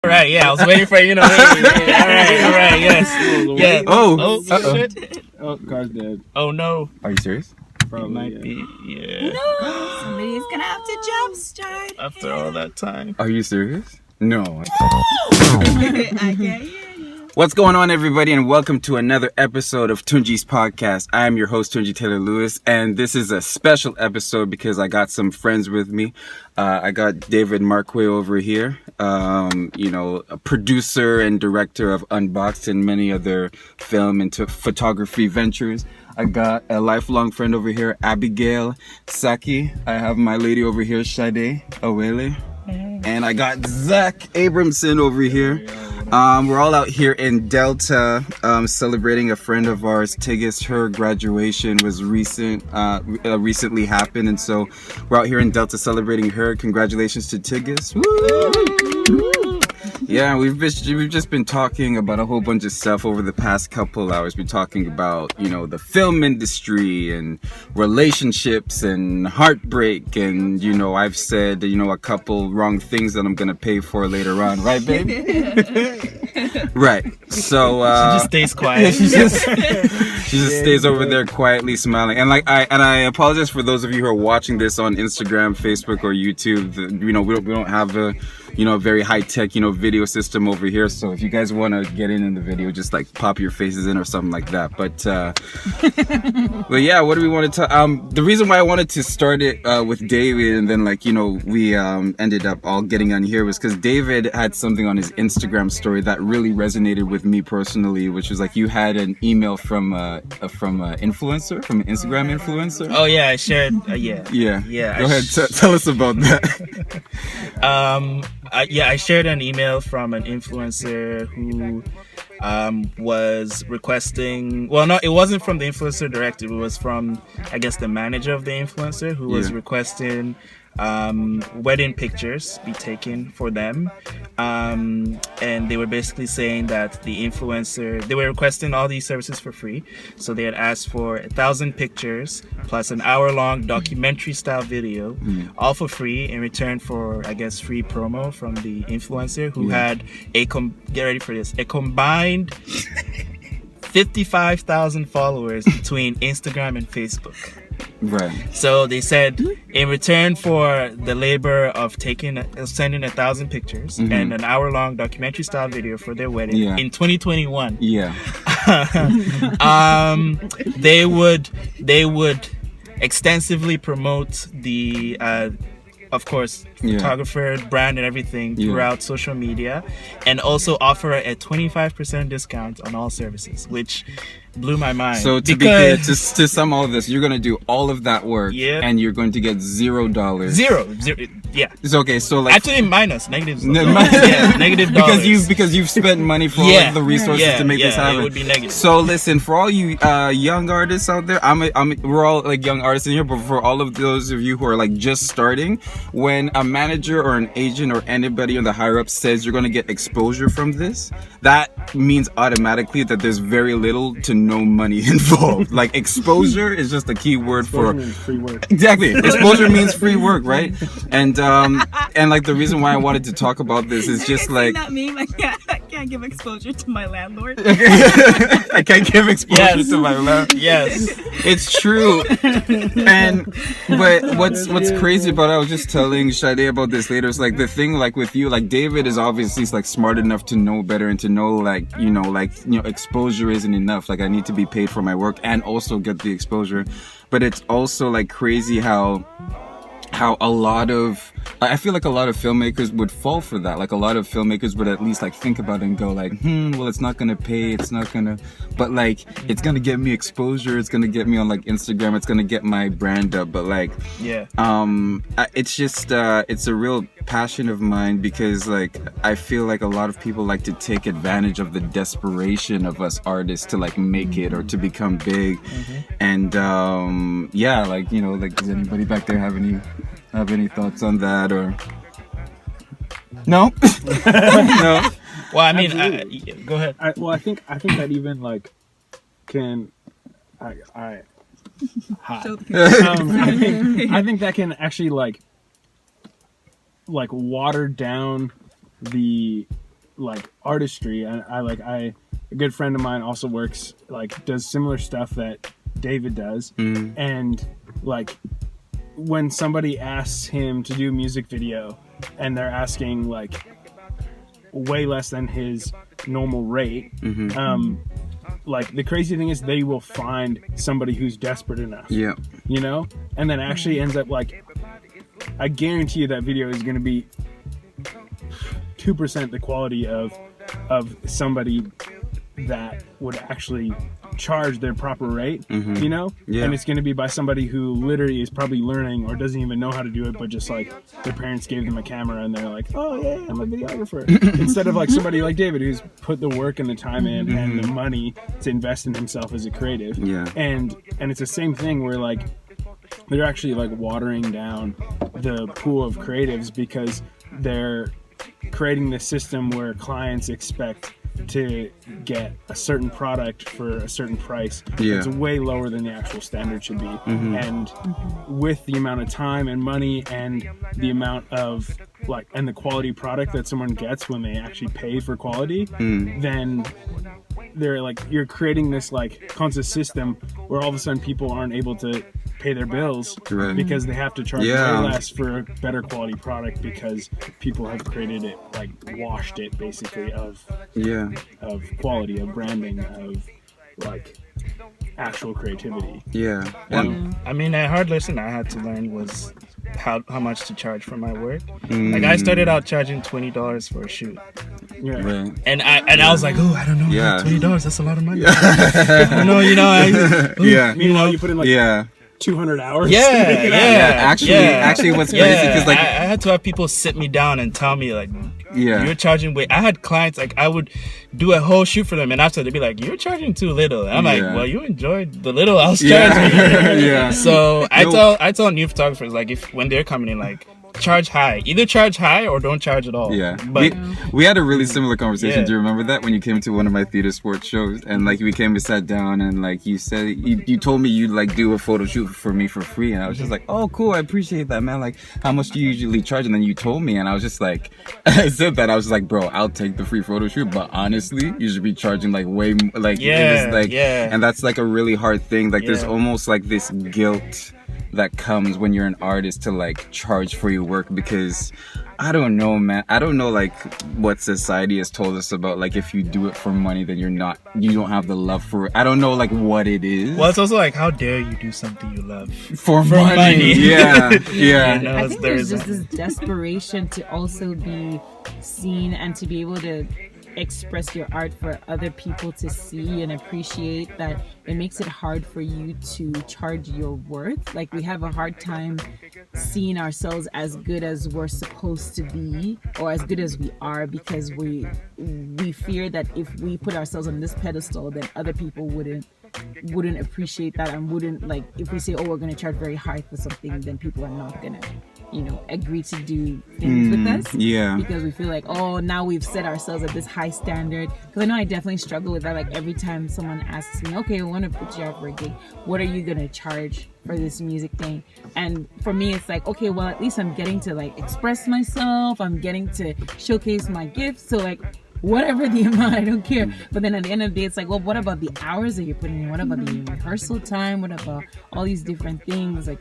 Right, yeah, I was waiting for all right, yes. Shit. Oh, car's dead. Oh no. Are you serious? Probably Might be, yeah. No, somebody's gonna have to jumpstart. After all that time. Are you serious? No. I can't hear you. What's going on, everybody, and welcome to another episode of Tunji's Podcast. I am your host, Tunji Taylor Lewis, and this is a special episode because I got some friends with me. I got David Marquay over here, a producer and director of Unboxed and many other film and photography ventures. I got a lifelong friend over here, Abigail Saki. I have my lady over here, Sade Awele. And I got Zach Abramson over here. We're all out here in Delta celebrating a friend of ours, Tigis. Her graduation was recently happened, and so we're out here in Delta celebrating her. Congratulations to Tigis. Woo! Yeah, we've just been talking about a whole bunch of stuff over the past couple hours. We're talking about, the film industry and relationships and heartbreak, and I've said, a couple wrong things that I'm gonna pay for later on, right, babe? Right. So she just stays quiet. She just stays over there quietly smiling. And I apologize for those of you who are watching this on Instagram, Facebook, or YouTube. We don't have a very high tech video system over here. So if you guys want to get in the video, just pop your faces in or something like that. But yeah, what do we want to talk? The reason why I wanted to start it with David, and then we ended up all getting on here, was because David had something on his Instagram story that really resonated with me personally, which was you had an email from an influencer, from an Instagram influencer. Oh yeah, I shared. Yeah. Go ahead, tell us about that. I shared an email from an influencer who was requesting. Well, no, it wasn't from the influencer directly. It was from, I guess, the manager of the influencer who was requesting wedding pictures be taken for them, and they were basically saying that the influencer, they were requesting all these services for free. So they had asked for 1,000 pictures plus an hour-long documentary style video, all for free, in return for, I guess, free promo from the influencer who had get ready for this, a combined 55,000 followers between Instagram and Facebook. Right. So they said, in return for the labor of sending 1,000 pictures and an hour-long documentary-style video for their wedding in 2021, they would extensively promote the, of course, photographer, brand, and everything throughout social media, and also offer a 25% discount on all services, which blew my mind. So to be clear, to sum all of this, you're going to do all of that work, and you're going to get $0. Zero. Yeah. It's okay. So actually negative dollars. because you've spent money for the resources to make this happen. It would be negative. So listen, for all you young artists out there, we're all young artists in here, but for all of those of you who are just starting, when a manager or an agent or anybody on the higher up says you're going to get exposure from this, that means automatically that there's very little to no money involved. Exposure is just a key word for free work. Exactly. Exposure means free work, right? And the reason why I wanted to talk about this is just that meme. I can't give exposure to my landlord. I can't give exposure to my landlord. Yes, it's true. But what's crazy about it, I was just telling Sade about this later. It's the thing with you, David is obviously smart enough to know better and to know exposure isn't enough. I need to be paid for my work and also get the exposure. But it's also crazy how a lot of, I feel a lot of filmmakers would fall for that. A lot of filmmakers would at least think about it and go well, it's not gonna pay, it's not gonna, but it's gonna get me exposure, it's gonna get me on Instagram, it's gonna get my brand up. But it's just it's a real passion of mine, because I feel a lot of people like to take advantage of the desperation of us artists to make it or to become big. And does anybody back there have any thoughts on that, or no? No. Well, I mean, go ahead. I think that even can I think that can actually water down the like artistry. And a good friend of mine also works, like, does similar stuff that David does. And like when somebody asks him to do a music video and they're asking like way less than his normal rate, like the crazy thing is they will find somebody who's desperate enough, you know, and then actually ends up like, I guarantee you that video is going to be 2% the quality of somebody that would actually charge their proper rate, you know? And it's going to be by somebody who literally is probably learning or doesn't even know how to do it, but just like their parents gave them a camera and they're like, oh yeah, I'm a videographer. Instead of like somebody like David who's put the work and the time in and the money to invest in himself as a creative. And it's the same thing where like they're actually like watering down the pool of creatives because they're creating this system where clients expect to get a certain product for a certain price. It's way lower than the actual standard should be. And with the amount of time and money and the amount of like and the quality product that someone gets when they actually pay for quality, then they're like, you're creating this like constant system where all of a sudden people aren't able to pay their bills because they have to charge way less for a better quality product because people have created it, like washed it basically of quality, of branding, of like actual creativity. I mean, a hard lesson I had to learn was how much to charge for my work. Like I started out charging $20 for a shoot. And I was like, oh, I don't know, $20, that's a lot of money. Meanwhile, you put in like 200 hours. Actually, what's crazy because like I had to have people sit me down and tell me like, you're charging way. I had clients like I would do a whole shoot for them, and after they'd be like, you're charging too little. And I'm like, well, you enjoyed the little I was charging. So I tell new photographers like when they're coming in like, charge high. Either charge high or don't charge at all. But we had a really similar conversation. Do you remember that when you came to one of my theater sports shows and like we came and sat down and like you said you told me you'd like do a photo shoot for me for free, and I was just like, oh cool, I appreciate that, man. Like how much do you usually charge? And then you told me and I was just like I said that I was like, bro, I'll take the free photo shoot, but honestly you should be charging like way like and that's like a really hard thing. Like there's almost like this guilt that comes when you're an artist to like charge for your work, because I don't know, man. I don't know like what society has told us about like if you do it for money then you don't have the love for it. I don't know like what it is. Well, it's also like, how dare you do something you love for money. Yeah. I think there's just this desperation to also be seen and to be able to express your art for other people to see and appreciate, that it makes it hard for you to charge your worth. Like we have a hard time seeing ourselves as good as we're supposed to be or as good as we are, because we fear that if we put ourselves on this pedestal then other people wouldn't appreciate that and wouldn't, like, if we say, oh, we're going to charge very high for something, then people are not going to agree to do things with us. Because we feel like, oh, now we've set ourselves at this high standard. Because I know I definitely struggle with that. Like every time someone asks me, okay, I want to put you out for a gig, what are you going to charge for this music thing? And for me, it's like, okay, well, at least I'm getting to like express myself. I'm getting to showcase my gifts. So like, whatever the amount, I don't care. But then at the end of the day, it's like, well, what about the hours that you're putting in? What about the rehearsal time? What about all these different things? Like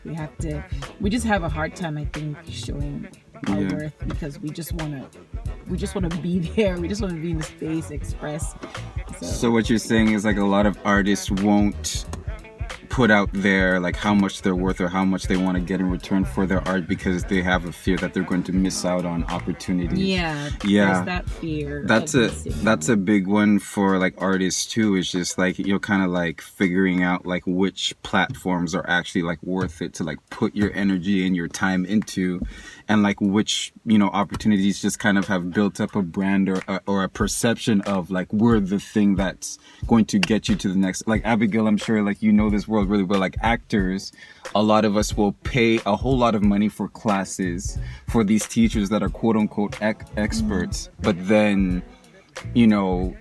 we just have a hard time, I think, showing our worth, because we just want to be there. We just want to be in the space, express. So what you're saying is like a lot of artists won't put out there like how much they're worth or how much they want to get in return for their art because they have a fear that they're going to miss out on opportunities. There's that fear. That's a big one for like artists too. It's just like you're kind of like figuring out like which platforms are actually like worth it to like put your energy and your time into, and like which opportunities just kind of have built up a brand or a perception of like we're the thing that's going to get you to the next. Like Abigail, I'm sure like this world really well. Like actors, a lot of us will pay a whole lot of money for classes for these teachers that are quote unquote experts, but then you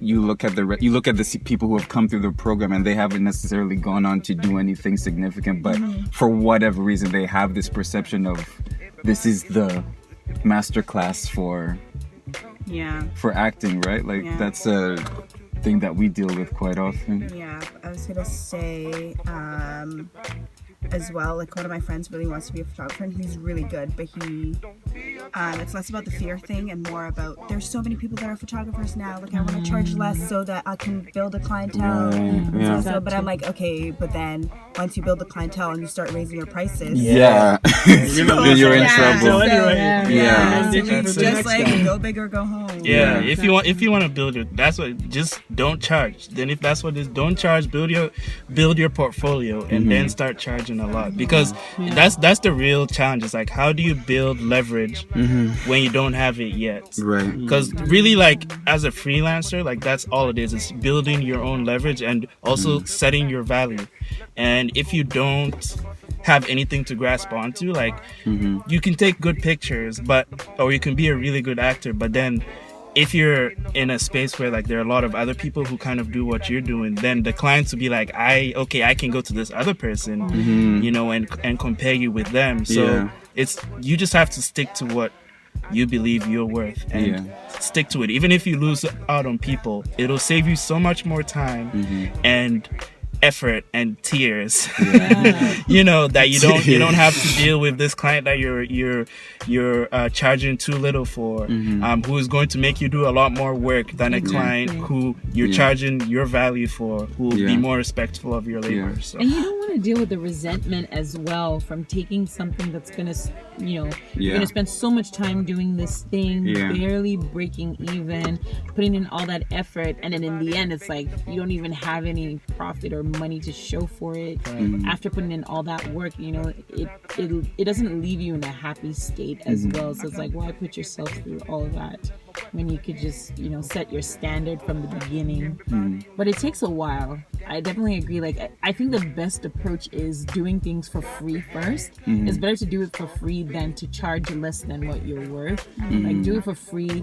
look at the people who have come through the program and they haven't necessarily gone on to do anything significant, but for whatever reason they have this perception of this is the master class for for acting, right? Like that's a thing that we deal with quite often. Yeah, I was gonna say as well, like one of my friends really wants to be a photographer and he's really good, but he it's less about the fear thing and more about there's so many people that are photographers now, like I want to charge less so that I can build a clientele. But I'm like, okay, but then once you build the clientele and you start raising your prices, then you're in trouble. So anyway, it's just like go big or go home. If you want to build it, that's what, just don't charge. Then if that's what it is, don't charge, build your portfolio and then start charging a lot, because that's the real challenge. It's like, how do you build leverage when you don't have it yet? Right. Because really, like as a freelancer, like that's all it is. It's building your own leverage and also setting your value. And if you don't have anything to grasp onto, like you can take good pictures, or you can be a really good actor, but then if you're in a space where like there are a lot of other people who kind of do what you're doing, then the clients will be like, I can go to this other person, you know, and compare you with them. So you just have to stick to what you believe you're worth and stick to it. Even if you lose out on people, it'll save you so much more time and effort and tears, you know, that you don't have to deal with this client that you're charging too little for, who is going to make you do a lot more work than a client who you're charging your value for, who will be more respectful of your labor. So. And you don't want to deal with the resentment as well from taking something that's gonna, you know, you're gonna spend so much time doing this thing, barely breaking even, putting in all that effort, and then in the end it's like you don't even have any profit or money to show for it. After putting in all that work, you know, it doesn't leave you in a happy state as well. So it's like, why put yourself through all of that when you could just, you know, set your standard from the beginning? But it takes a while. I definitely agree. Like, I think the best approach is doing things for free first. It's better to do it for free than to charge less than what you're worth. Like, do it for free,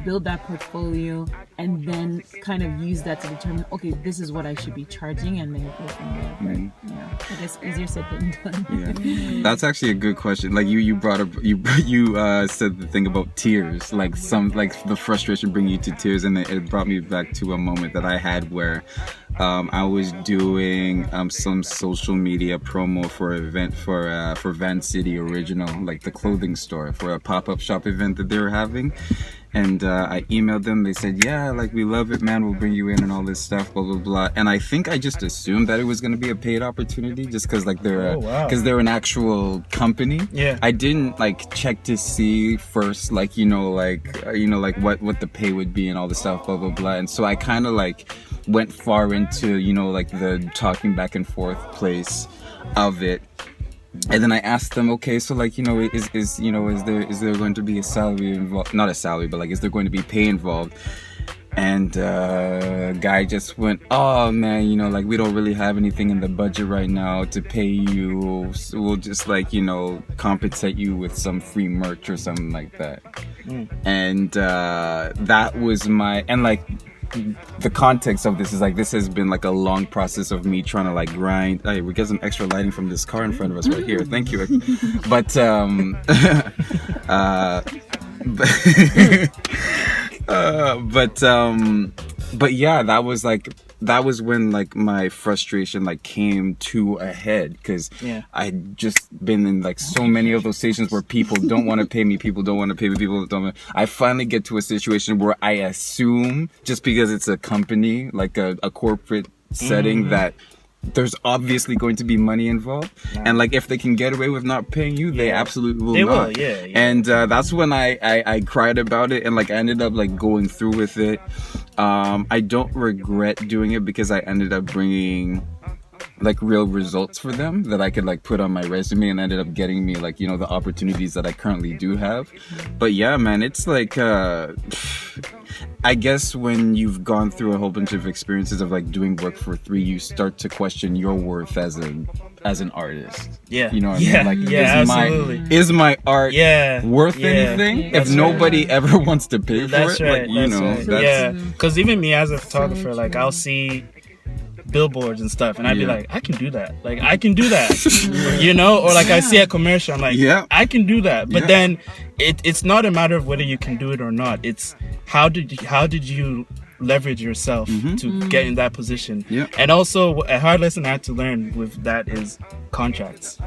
build that portfolio, and then kind of use that to determine, okay, this is what I should be charging, and then go from there. But, I guess easier said than done. That's actually a good question. Like you brought up, you said the thing about tears, like the frustration bring you to tears, and it brought me back to a moment that I had where I was doing some social media promo for an event for Van City Original, like the clothing store, for a pop-up shop event that they were having. And I emailed them. They said, yeah, like, we love it, man. We'll bring you in and all this stuff, blah, blah, blah. And I think I just assumed that it was going to be a paid opportunity just because, like, they're an actual company. Yeah. I didn't, like, check to see first, like, what the pay would be and all this stuff, blah, blah, blah. And so I kind of, like, went far into, you know, like, the talking back and forth place of it. And then I asked them, okay, so like, you know, is there going to be a salary involved? Not a salary, but like, is there going to be pay involved? And guy just went, oh man, you know, like, we don't really have anything in the budget right now to pay you. So we'll just, like, you know, compensate you with some free merch or something like that. And that was and like, the context of this is like, this has been like a long process of me trying to like grind. Hey, we get some extra lighting from this car in front of us right here. Thank you. But but yeah, that was when like my frustration like came to a head, because I'd just been in like so many of those situations where people don't want to pay me, I finally get to a situation where I assume, just because it's a company, like a corporate setting, that there's obviously going to be money involved, and like if they can get away with not paying you, they absolutely will not. And that's when I cried about it, and like I ended up like going through with it. I don't regret doing it because I ended up bringing like real results for them that I could like put on my resume, and ended up getting me like, you know, the opportunities that I currently do have. But yeah, man, it's like I guess when you've gone through a whole bunch of experiences of like doing work for free, you start to question your worth as an artist. Yeah. You know what I mean? Like, is my art worth anything if nobody ever wants to pay for it? Right. Like, you know, because even me as a photographer, like I'll see billboards and stuff, and I'd be like, I can do that. Like, I can do that. You know? Or like I see a commercial, I'm like, I can do that. But then it's not a matter of whether you can do it or not. It's how did you leverage yourself to get in that position. And also a hard lesson I had to learn with that is contracts.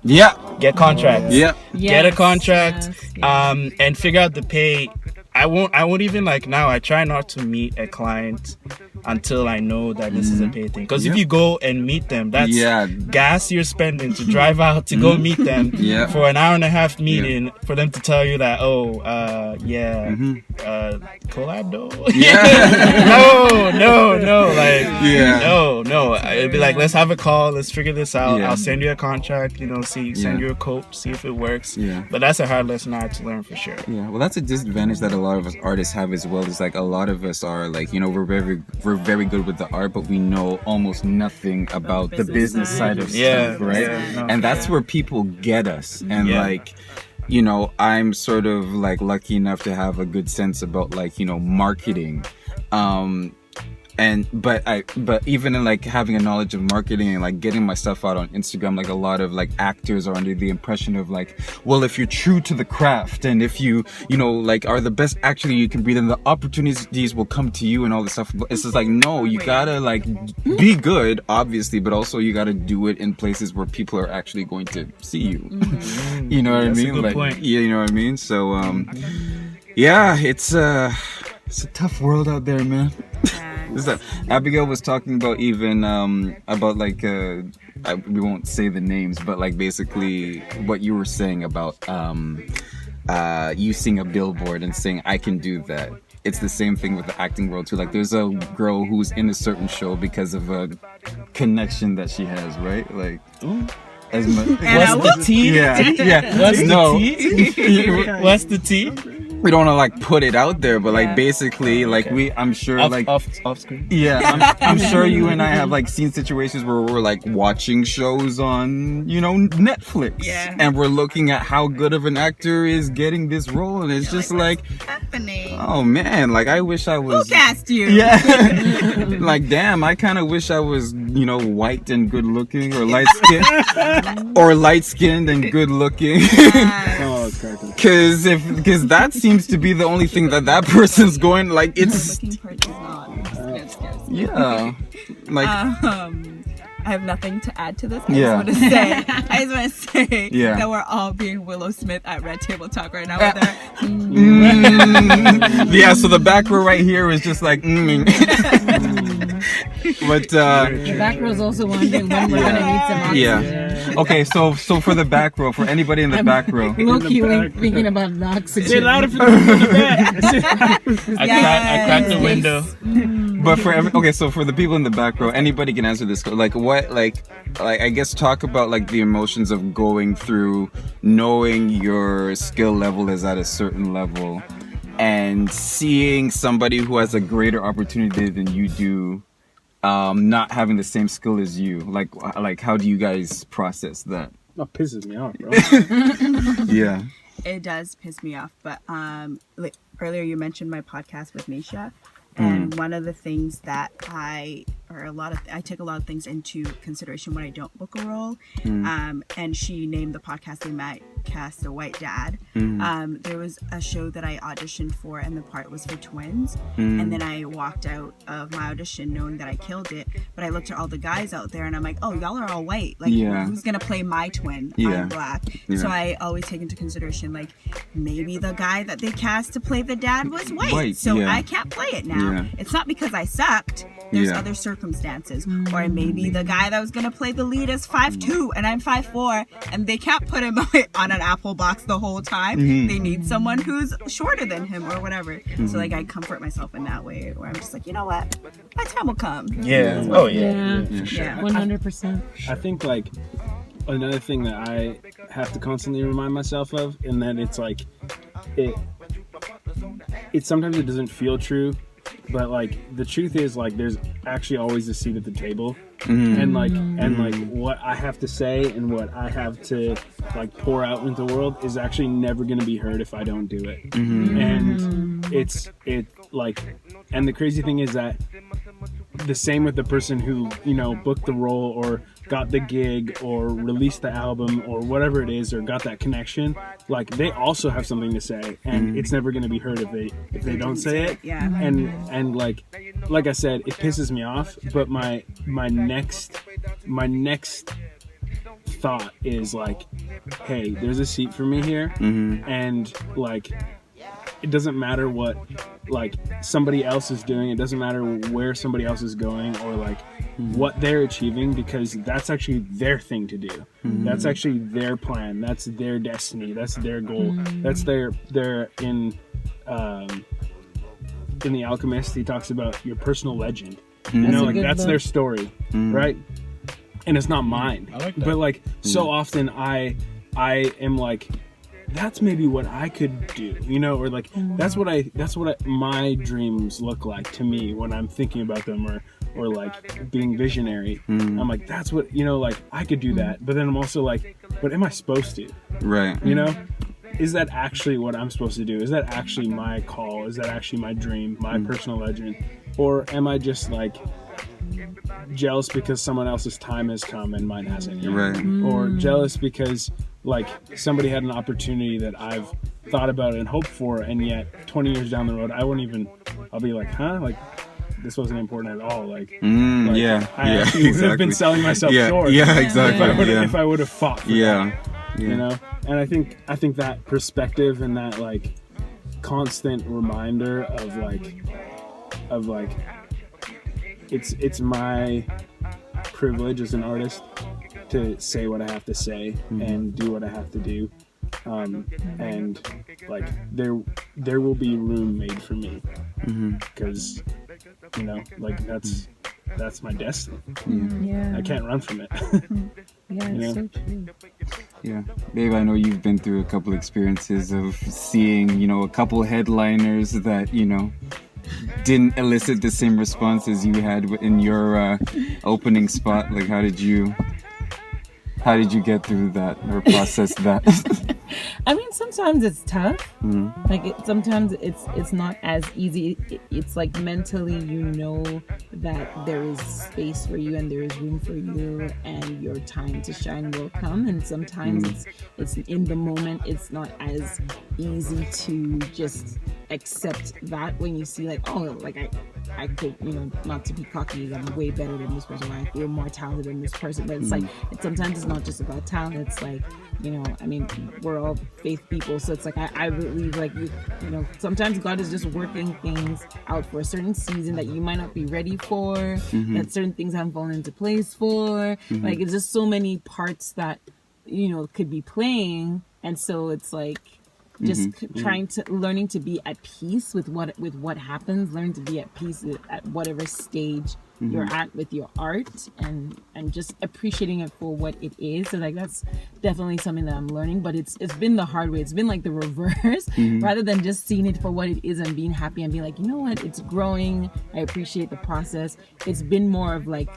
Get contracts. Get a contract. And figure out the pay. I won't even, like, now I try not to meet a client until I know that this is a paid thing. Because if you go and meet them, that's gas you're spending to drive out to go meet them for an hour and a half meeting for them to tell you that, collab though? No. Like, no. It'd be like, let's have a call, let's figure this out. I'll send you a contract, you know, send you a quote, see if it works. But that's a hard lesson I had to learn for sure. Well, that's a disadvantage that a lot of us artists have as well. Is like a lot of us are like, you know, we're very good with the art, but we know almost nothing about the business side of stuff, right? And that's where people get us. And like, you know, I'm sort of like lucky enough to have a good sense about, like, you know, marketing. But even in like having a knowledge of marketing and like getting my stuff out on Instagram, like a lot of like actors are under the impression of like, well, if you're true to the craft and if you know, like are the best actor you can be, then the opportunities will come to you and all this stuff. But it's just like, no, you gotta like be good, obviously, but also you gotta do it in places where people are actually going to see you. You know what I mean? Like, point. Yeah, you know what I mean? So, it's a tough world out there, man. Abigail was talking about even about like we won't say the names, but like basically what you were saying about you seeing a billboard and saying I can do that. It's the same thing with the acting world too. Like there's a girl who's in a certain show because of a connection that she has, right? Like what's the tea? What's the tea? We don't want to like put it out there, but like basically like I'm sure off screen. I'm sure you and I have like seen situations where we're like watching shows on, you know, Netflix, and we're looking at how good of an actor is getting this role, and it's just like what's happening? Oh man, like I wish I was. Who cast you? Like damn, I kind of wish I was, you know, white and good looking, or light skinned, or light skinned and good looking. Because that seems to be the only thing that person's going, like, it's like I have nothing to add to this. I just want to say that we're all being Willow Smith at Red Table Talk right now with her. So the back row right here is just like But the back row is also wondering when we're gonna need some oxygen. Okay, so for the back row, for anybody in the back row, low-key thinking about the oxygen. Say louder for the people in the back. I cracked the window. But so for the people in the back row, anybody can answer this. Like what, like I guess talk about like the emotions of going through knowing your skill level is at a certain level, and seeing somebody who has a greater opportunity than you do. Not having the same skill as you, like how do you guys process that? That pisses me off, bro. It does piss me off, but like earlier you mentioned my podcast with Nisha, and one of the things that I take a lot of things into consideration when I don't book a role, and she named the podcast they might cast a white dad. There was a show that I auditioned for, and the part was for twins, and then I walked out of my audition knowing that I killed it, but I looked at all the guys out there and I'm like, oh, y'all are all white, like who's gonna play my twin? I'm black. So I always take into consideration, like, maybe the guy that they cast to play the dad was white, so I can't play it now. It's not because I sucked, there's other circumstances. Or maybe the guy that was gonna play the lead is 5'2" and I'm 5'4", and they can't put him on an apple box the whole time. They need someone who's shorter than him or whatever. So like I comfort myself in that way, where I'm just like, you know what, my time will come. For sure. 100%. I think like another thing that I have to constantly remind myself of, and then it's like it sometimes it doesn't feel true, but like the truth is, like, there's actually always a seat at the table, and like what I have to say and what I have to like pour out into the world is actually never going to be heard if I don't do it. And and the crazy thing is that the same with the person who, you know, booked the role or got the gig or released the album or whatever it is, or got that connection. Like, they also have something to say, and it's never going to be heard if they don't say it. Yeah. And like I said, it pisses me off. But my next thought is like, hey, there's a seat for me here, and like, it doesn't matter what like somebody else is doing. It doesn't matter where somebody else is going or like what they're achieving, because that's actually their thing to do. That's actually their plan. That's their destiny. That's their goal. That's their in The Alchemist, he talks about your personal legend. You know, like that's their story, right? And it's not mine. I like that. But like so often I am like, that's maybe what I could do, you know, or like that's what my dreams look like to me when I'm thinking about them, or like being visionary. I'm like, that's what, you know, like I could do that. But then I'm also like, but am I supposed to? Right. You know? Is that actually what I'm supposed to do? Is that actually my call? Is that actually my dream, my personal legend? Or am I just like jealous because someone else's time has come and mine hasn't yet? Right. Or jealous because like somebody had an opportunity that I've thought about and hoped for, and yet 20 years down the road I'll be like, huh? Like, this wasn't important at all. Like, yeah, I yeah, actually would exactly. have been selling myself short. Yeah, exactly. If I would have fought for that. Yeah. You know, and I think that perspective and that like constant reminder of like it's my privilege as an artist to say what I have to say and do what I have to do, and like there will be room made for me, because you know, like that's my destiny. I can't run from it. Yeah, it's so true. Yeah, babe, I know you've been through a couple experiences of seeing, you know, a couple headliners that, you know, didn't elicit the same response as you had in your opening spot. Like, how did you get through that or process that? I mean, sometimes it's tough. Like, sometimes it's not as easy. It's like mentally, you know that there is space for you and there is room for you, and your time to shine will come. And sometimes it's in the moment. It's not as easy to just accept that when you see like, oh, like I could, you know, not to be cocky, I'm way better than this person, or I feel more talented than this person. But it's like, sometimes it's not just about talent. It's like, you know, I mean, we're all faith people, so it's like I believe like you know, sometimes God is just working things out for a certain season that you might not be ready for, that certain things haven't fallen into place for. Like, it's just so many parts that, you know, could be playing, and so it's like just learning to be at peace with what happens, learning to be at peace at whatever stage you're at with your art, and just appreciating it for what it is. So like, that's definitely something that I'm learning, but it's been the hard way. It's been like the reverse, rather than just seeing it for what it is and being happy and being like, you know what, it's growing, I appreciate the process. It's been more of like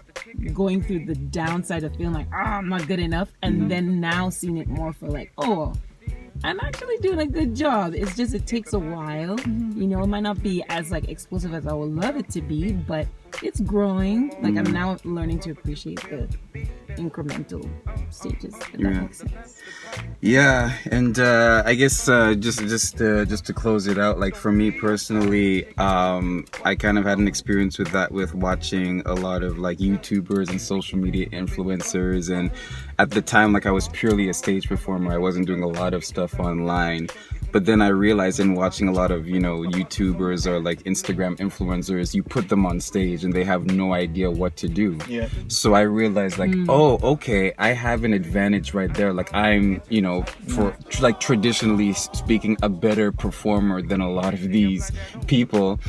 going through the downside of feeling like, I'm not good enough, and then now seeing it more for like, oh, I'm actually doing a good job. It's just, it takes a while. You know, it might not be as like explosive as I would love it to be, but it's growing. Like, I'm now learning to appreciate the incremental stages, if that makes sense. Yeah, and I guess just to close it out, like for me personally, I kind of had an experience with that, with watching a lot of like YouTubers and social media influencers, and at the time, like, I was purely a stage performer. I wasn't doing a lot of stuff online. But then I realized in watching a lot of, you know, YouTubers or like Instagram influencers, you put them on stage and they have no idea what to do. Yeah. So I realized like, oh, okay, I have an advantage right there. Like, I'm, you know, for like traditionally speaking, a better performer than a lot of these people.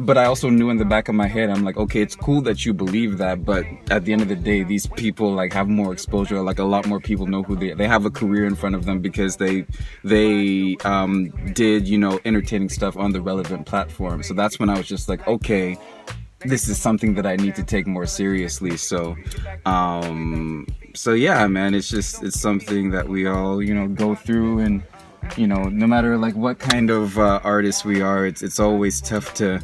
But I also knew in the back of my head, I'm like, okay, it's cool that you believe that, but at the end of the day, these people like have more exposure. Like, a lot more people know who they have a career in front of them because they did, you know, entertaining stuff on the relevant platform. So that's when I was just like, okay, this is something that I need to take more seriously. So yeah, man, it's something that we all, you know, go through. And you know, no matter like what kind of artist we are, it's always tough to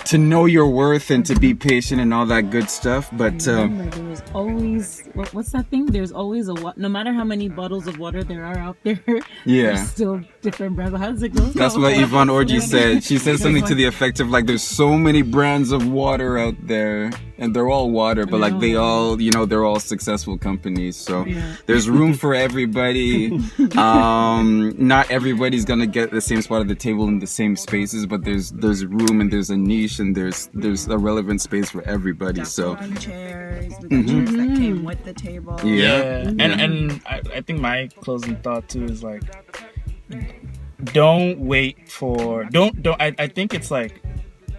to know your worth and to be patient and all that good stuff. But remember, there was always what's that thing? There's always no matter how many bottles of water there are out there. There's still different brands. How does it go? That's what Yvonne Orji said. She said something to the effect of like, there's so many brands of water out there, and they're all water, but like they all, they're all successful companies. So there's room for everybody. Not everybody's gonna get the same spot at the table in the same spaces, but there's room and there's a niche and there's a relevant space for everybody. So chairs, with the chairs that came with the table. And I think my closing thought too is like, don't wait for I think it's like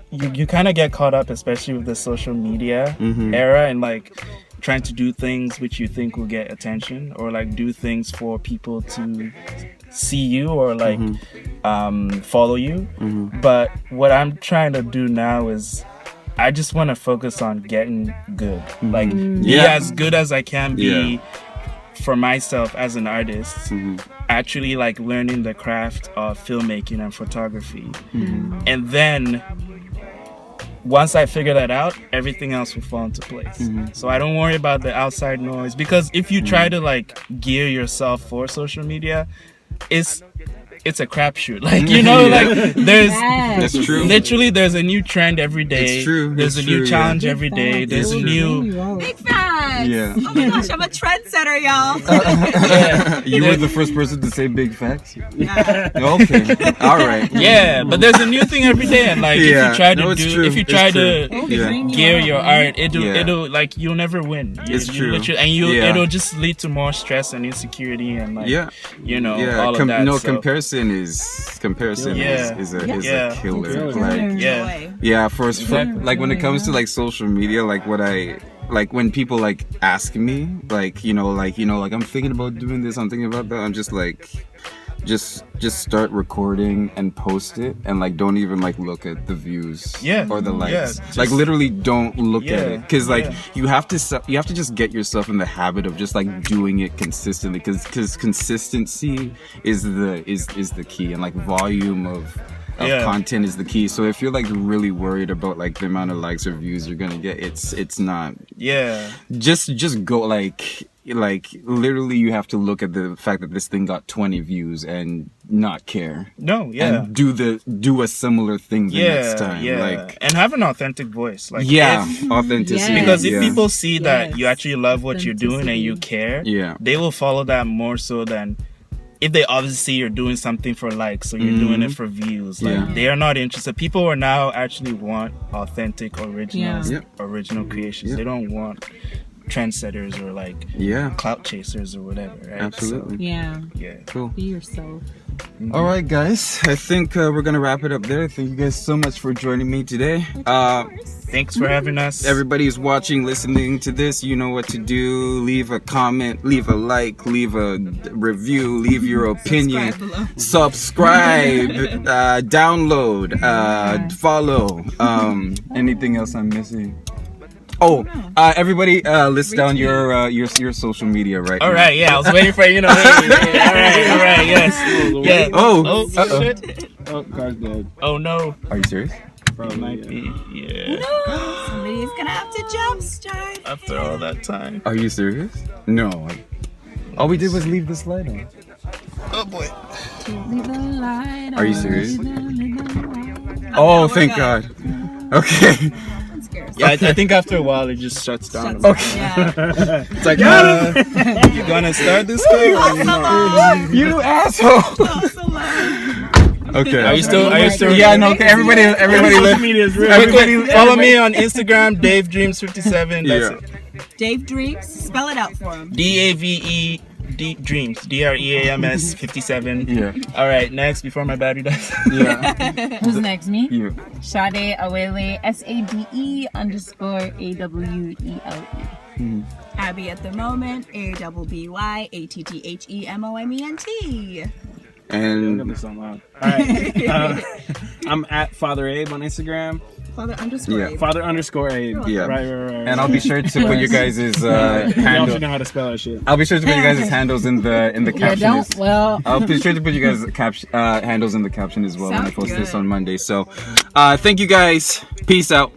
you kind of get caught up, especially with the social media era, and like trying to do things which you think will get attention, or like do things for people to see you or like follow you. But what I'm trying to do now is I just want to focus on getting good, like be as good as I can be for myself as an artist. Actually like learning the craft of filmmaking and photography, and then once I figure that out, everything else will fall into place. So I don't worry about the outside noise, because if you try to like gear yourself for social media, it's a crapshoot. Like, like That's true. Literally, there's a new trend every day. It's true. There's a new challenge every day. There's a new... Big facts! Yeah. Oh my gosh, I'm a trendsetter, y'all. You were the first person to say big facts? Yeah. Okay. All right. Yeah, but there's a new thing every day. And like, if you try to gear your art, it'll like, you'll never win. It's true. And it'll just lead to more stress and insecurity and like, all of that. No, comparison is a killer. Like when it comes to like social media, like when people like ask me like I'm thinking about doing this, I'm thinking about that, I'm just like just start recording and post it, and like don't even like look at the views or the likes. Like literally don't look at it, because like you have to just get yourself in the habit of just like doing it consistently, because consistency is the key, and like volume of content is the key. So if you're like really worried about like the amount of likes or views you're gonna get, it's not. Just go like literally you have to look at the fact that this thing got 20 views and not care. And do a similar thing the next time. Like, and have an authentic voice. Like authenticity. Because if people see that you actually love what you're doing and you care, they will follow that more so than if they obviously see you're doing something for likes, so you're doing it for views. Like they are not interested. People are now actually want authentic original creations. They don't want trendsetters or like clout chasers or whatever, right? Absolutely. Cool. Be yourself. All right, guys, I think we're gonna wrap it up there. Thank you guys so much for joining me today. Thanks for having us. Everybody who's watching, listening to this, you know what to do. Leave a comment, leave a like, leave a review, leave your opinion, subscribe, download, follow. Anything else I'm missing? Everybody, list down your social media right now. All right, I was waiting for you. All right, yes. Shit. Oh, car's dead. Oh no. Are you serious? Probably might be. Somebody's gonna have to jumpstart after all that time. Are you serious? No. All we did was leave the slide on. Oh boy. Are you serious? Oh, thank God. Okay. Yeah, I think after a while it just shuts down. Okay. It's like, you gonna start this thing? You asshole. Okay. Are you still? Yeah, no. Okay. Everybody. Follow me on Instagram, Dave Dreams 57. That's it. Dave Dreams. Spell it out for him. DAVE Dreams. DREAMS 57. Yeah. All right. Next, before my battery dies. Who's next? Me. You. Sade Awele SADE _AWELE. Abby at the moment ABBYATTHEMOMENT. And all right, I'm at Father Abe on Instagram. Father underscore Abe. Father underscore Abe. Yeah. Right. And I'll be sure to put your guys' Y'all handle. should know how to spell that shit. I'll be sure to put your guys' handles in the caption. I'll be sure to put you guys' handles in the caption as well when I Sounds post this good. on Monday. So, thank you guys. Peace out.